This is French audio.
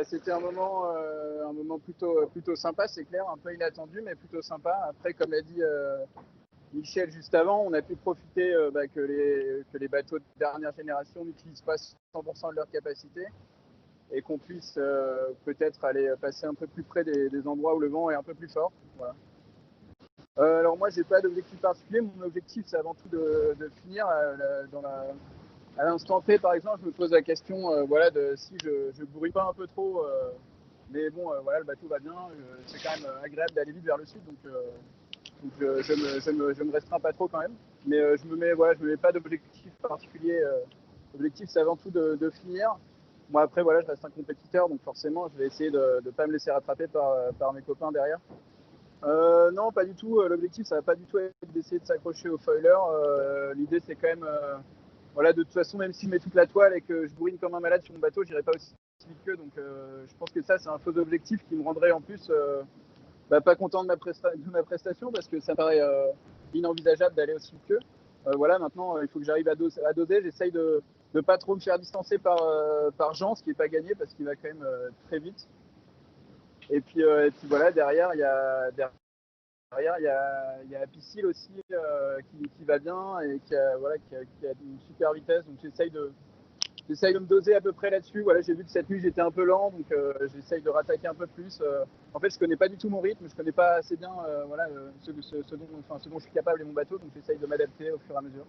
C'était un moment plutôt sympa, c'est clair, un peu inattendu, mais plutôt sympa. Après, comme l'a dit Michel juste avant, on a pu profiter que les bateaux de dernière génération n'utilisent pas 100% de leur capacité et qu'on puisse peut-être aller passer un peu plus près des endroits où le vent est un peu plus fort. Voilà. Alors moi, j'ai pas d'objectif particulier. Mon objectif, c'est avant tout de finir à l'instant T, par exemple. Je me pose la question, voilà, de si je bourris pas un peu trop. Mais bon, voilà, le bateau va bien. C'est quand même agréable d'aller vite vers le sud, donc je me restreins pas trop quand même. Mais je me mets pas d'objectif particulier. L'objectif, c'est avant tout de finir. Moi, après, voilà, je reste un compétiteur, donc forcément, je vais essayer de ne pas me laisser rattraper par mes copains derrière. Non, pas du tout. L'objectif, ça va pas du tout être d'essayer de s'accrocher au foiler. L'idée, c'est quand même, voilà, de toute façon, même si je mets toute la toile et que je bourrine comme un malade sur mon bateau, j'irai pas aussi vite qu'eux. Donc, je pense que ça, c'est un faux objectif qui me rendrait en plus pas content de de ma prestation parce que ça paraît inenvisageable d'aller aussi vite qu'eux. Voilà, maintenant, il faut que j'arrive à doser. J'essaye de ne pas trop me faire distancer par Jean, ce qui n'est pas gagné parce qu'il va quand même très vite. Et puis voilà, derrière, il y a Apicil aussi qui va bien et qui a une super vitesse. Donc j'essaye de me doser à peu près là-dessus. Voilà, j'ai vu que cette nuit j'étais un peu lent, donc j'essaye de rattaquer un peu plus. En fait, je connais pas du tout mon rythme, je connais pas assez bien ce dont je suis capable et mon bateau, donc j'essaye de m'adapter au fur et à mesure.